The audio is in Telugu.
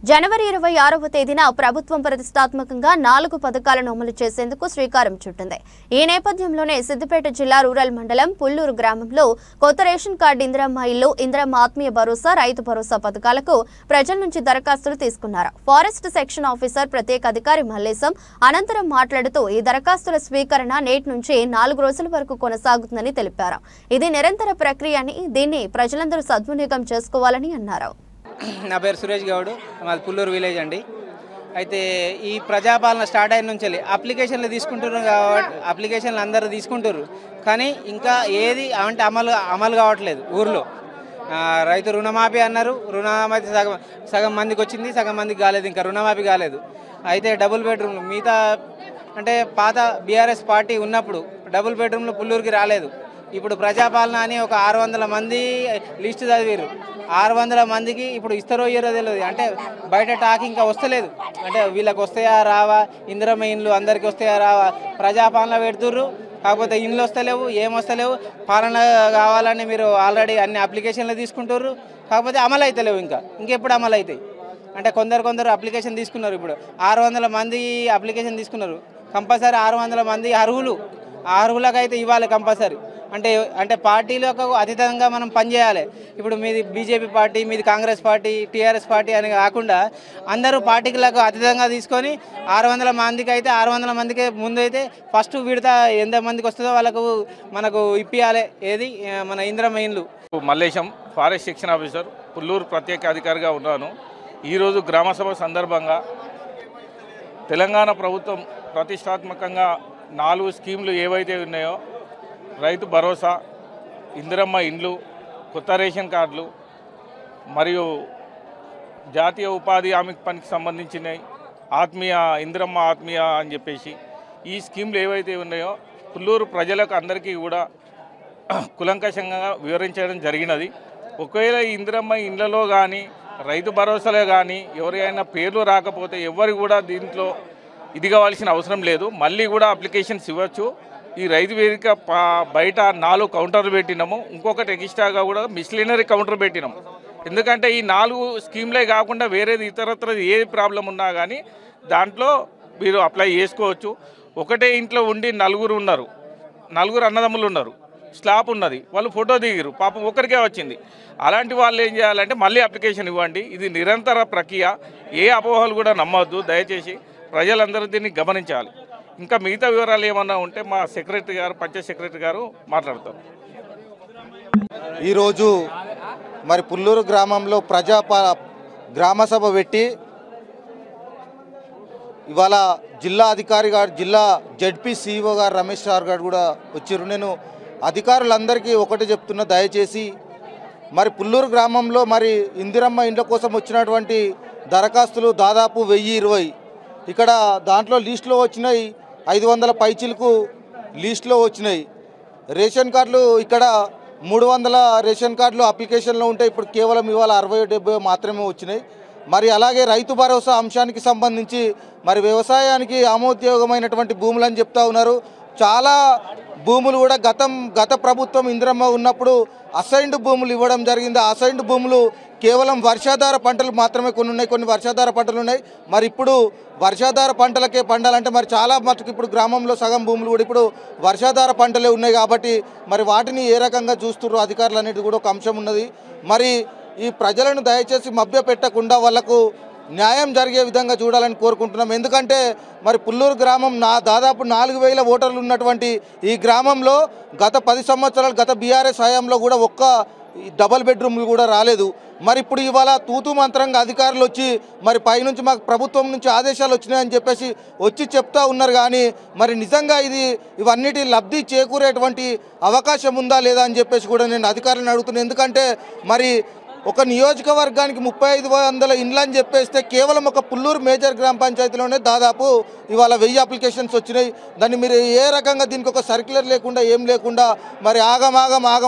జనవరి 26వ తేదీన ప్రభుత్వం ప్రతిష్టాత్మకంగా 4 పథకాలను అమలు చేసేందుకు శ్రీకారం చుట్టింది. ఈ నేపథ్యంలోనే సిద్దిపేట జిల్లా రూరల్ మండలం పుల్లూరు గ్రామంలో కొత్త రేషన్ కార్డు ఇందిరమ్మ ఇల్లు, ఇందిరమ్మ ఆత్మీయ భరోసా, రైతు భరోసా పథకాలకు ప్రజల నుంచి దరఖాస్తులు తీసుకున్నారు. ఫారెస్ట్ సెక్షన్ ఆఫీసర్ ప్రత్యేక అధికారి మల్లేశం అనంతరం మాట్లాడుతూ ఈ దరఖాస్తుల స్వీకరణ నేటి నుంచి 4 రోజుల వరకు కొనసాగుతుందని తెలిపారు. ఇది నిరంతర ప్రక్రియ అని దీన్ని ప్రజలందరూ సద్వినియోగం చేసుకోవాలని అన్నారు. నా పేరు సురేష్ గౌడ్, మాది పుల్లూరు విలేజ్ అండి. అయితే ఈ ప్రజాపాలన స్టార్ట్ అయిన నుంచి అప్లికేషన్లు తీసుకుంటున్నారు కాబట్టి అప్లికేషన్లు అందరూ తీసుకుంటారు, కానీ ఇంకా ఏది అంటే అమలు కావట్లేదు. ఊర్లో రైతు రుణమాఫీ అన్నారు, రుణమాఫీ సగం మందికి వచ్చింది, సగం మందికి కాలేదు, ఇంకా రుణమాఫీ కాలేదు. అయితే డబుల్ బెడ్రూమ్లు మిగతా అంటే పాత బీఆర్ఎస్ పార్టీ ఉన్నప్పుడు డబుల్ బెడ్రూమ్లు పుల్లూరుకి రాలేదు. ఇప్పుడు ప్రజాపాలన అని ఒక 600 మంది లిస్టు చదివారు. 600 మందికి ఇప్పుడు ఇస్తారో ఇయ్యారో తెలియదు. అంటే బయట టాక్ ఇంకా వస్తలేదు. అంటే వీళ్ళకి వస్తాయా రావా, ఇందిరమ్మ ఇండ్లు అందరికీ వస్తాయా రావా, ప్రజాపాలన పెడుతుర్రు, కాకపోతే ఇండ్లు వస్తలేవు, ఏమొస్తలేవు. పాలన కావాలని మీరు ఆల్రెడీ అన్ని అప్లికేషన్లు తీసుకుంటారు, కాకపోతే అమలు అవుతలేవు. ఇంకెప్పుడు అమలు అవుతాయి అంటే కొందరు అప్లికేషన్ తీసుకున్నారు. ఇప్పుడు 600 మంది అప్లికేషన్ తీసుకున్నారు. కంపల్సరీ 600 మంది అర్హులకైతే ఇవ్వాలి కంపల్సరీ. అంటే పార్టీలకు అతీతంగా మనం పనిచేయాలి. ఇప్పుడు మీది బీజేపీ పార్టీ, మీది కాంగ్రెస్ పార్టీ, టీఆర్ఎస్ పార్టీ అని కాకుండా అందరూ పార్టీలకు అతీతంగా తీసుకొని 600 మందికి అయితే 600 మందికి ముందు అయితే ఫస్ట్ విడత ఎంతమందికి వస్తుందో వాళ్ళకు మనకు ఇప్పియాలి. ఏది మన ఇందిరమ్మ ఇండ్లు. Mallesham, forest section officer, Pulluru ప్రత్యేక అధికారిగా ఉన్నాను. ఈరోజు గ్రామసభ సందర్భంగా తెలంగాణ ప్రభుత్వం ప్రతిష్టాత్మకంగా 4 స్కీములు ఏవైతే ఉన్నాయో, రైతు భరోసా, ఇందిరమ్మ ఇండ్లు, కొత్త రేషన్ కార్డులు మరియు జాతీయ ఉపాధి హామీ పనికి సంబంధించినవి, ఇందిరమ్మ ఆత్మీయ అని చెప్పేసి ఈ స్కీములు ఏవైతే ఉన్నాయో పుల్లూరు ప్రజలకు అందరికీ కూడా కులంకషంగా వివరించడం జరిగినది. ఒకవేళ ఈ ఇందిరమ్మ ఇండ్లలో కానీ రైతు భరోసాలో కానీ ఎవరైనా పేర్లు రాకపోతే ఎవరు కూడా దీంట్లో ఇది కావాల్సిన అవసరం లేదు. మళ్ళీ కూడా అప్లికేషన్స్ ఇవ్వచ్చు. ఈ రైతు వేదిక బయట 4 కౌంటర్లు పెట్టినాము. ఇంకొకటి ఎక్స్ట్రాగా కూడా మిస్లినరీ కౌంటర్ పెట్టినాము. ఎందుకంటే ఈ 4 స్కీమ్లే కాకుండా వేరేది ఇతరత్ర ఏ ప్రాబ్లం ఉన్నా కానీ దాంట్లో మీరు అప్లై చేసుకోవచ్చు. ఒకటే ఇంట్లో ఉండి 4 ఉన్నారు, 4 అన్నదమ్ములు ఉన్నారు, స్లాబ్ ఉన్నది, వాళ్ళు ఫోటో దిగిరు, పాపం ఒకరికే వచ్చింది. అలాంటి వాళ్ళు ఏం చేయాలంటే మళ్ళీ అప్లికేషన్ ఇవ్వండి. ఇది నిరంతర ప్రక్రియ. ఏ అపోహలు కూడా నమ్మొద్దు. దయచేసి ప్రజలందరూ దీన్ని గమనించాలి. ఇంకా మిగతా వివరాలు ఏమన్నా ఉంటే మా సెక్రటరీ గారు, పంచాయత్ సెక్రటరీ గారు మాట్లాడతారు. ఈరోజు మరి పుల్లూరు గ్రామంలో గ్రామసభ పెట్టి ఇవాళ జిల్లా అధికారి గారు, జిల్లా జడ్పీ సిఇఓ గారు రమేష్ సార్ గారు కూడా వచ్చారు. నేను అధికారులందరికీ ఒకటి చెప్తున్నా, దయచేసి మరి పుల్లూరు గ్రామంలో మరి ఇందిరమ్మ ఇండ్ల కోసం వచ్చినటువంటి దరఖాస్తులు దాదాపు 1020. ఇక్కడ దాంట్లో లిస్టులో వచ్చినాయి 500 పైచిలకు లిస్టులో వచ్చినాయి. రేషన్ కార్డులు ఇక్కడ 300 రేషన్ కార్డులు అప్లికేషన్లో ఉంటాయి. ఇప్పుడు కేవలం ఇవాళ 60-70 మాత్రమే వచ్చినాయి. మరి అలాగే రైతు భరోసా అంశానికి సంబంధించి మరి వ్యవసాయానికి ఆమోదయోగమైనటువంటి భూములు అని చెప్తా ఉన్నారు. చాలా భూములు కూడా గత ప్రభుత్వం ఇందిరమ్మ ఉన్నప్పుడు అసైన్డ్ భూములు ఇవ్వడం జరిగింది. ఆ అసైన్డ్ భూములు కేవలం వర్షాధార పంటలు మాత్రమే కొన్ని ఉన్నాయి, కొన్ని వర్షాధార పంటలు ఉన్నాయి. మరి ఇప్పుడు వర్షాధార పంటలకే పండాలంటే మరి చాలా మటుకు ఇప్పుడు గ్రామంలో సగం భూములు కూడా ఇప్పుడు వర్షాధార పంటలే ఉన్నాయి. కాబట్టి మరి వాటిని ఏ రకంగా చూస్తున్నారు అధికారులు అనేది కూడా ఒక అంశం ఉన్నది. మరి ఈ ప్రజలను దయచేసి మభ్య పెట్టకుండా వాళ్లకు న్యాయం జరిగే విధంగా చూడాలని కోరుకుంటున్నాం. ఎందుకంటే మరి పుల్లూరు గ్రామం దాదాపు 4000 ఓటర్లు ఉన్నటువంటి ఈ గ్రామంలో గత 10 సంవత్సరాలు గత బీఆర్ఎస్ హయాంలో కూడా ఒక్క డబల్ బెడ్రూమ్లు కూడా రాలేదు. మరి ఇప్పుడు ఇవాళ తూతూ మంత్రంగా అధికారులు వచ్చి మరి పైనుంచి మాకు ప్రభుత్వం నుంచి ఆదేశాలు వచ్చినాయని చెప్పేసి వచ్చి చెప్తా ఉన్నారు. కానీ మరి నిజంగా ఇవన్నిటి లబ్ధి చేకూరేటువంటి అవకాశం ఉందా లేదా అని చెప్పేసి కూడా నేను అధికారులను అడుగుతున్నాను. ఎందుకంటే మరి ఒక నియోజకవర్గానికి 3500 ఇండ్లు అని చెప్పేస్తే కేవలం ఒక పుల్లూరు మేజర్ గ్రామ పంచాయతీలోనే దాదాపు ఇవాళ 1000 అప్లికేషన్స్ వచ్చినాయి. దాన్ని మీరు ఏ రకంగా దీనికి ఒక సర్క్యులర్ లేకుండా ఏం లేకుండా మరి ఆగం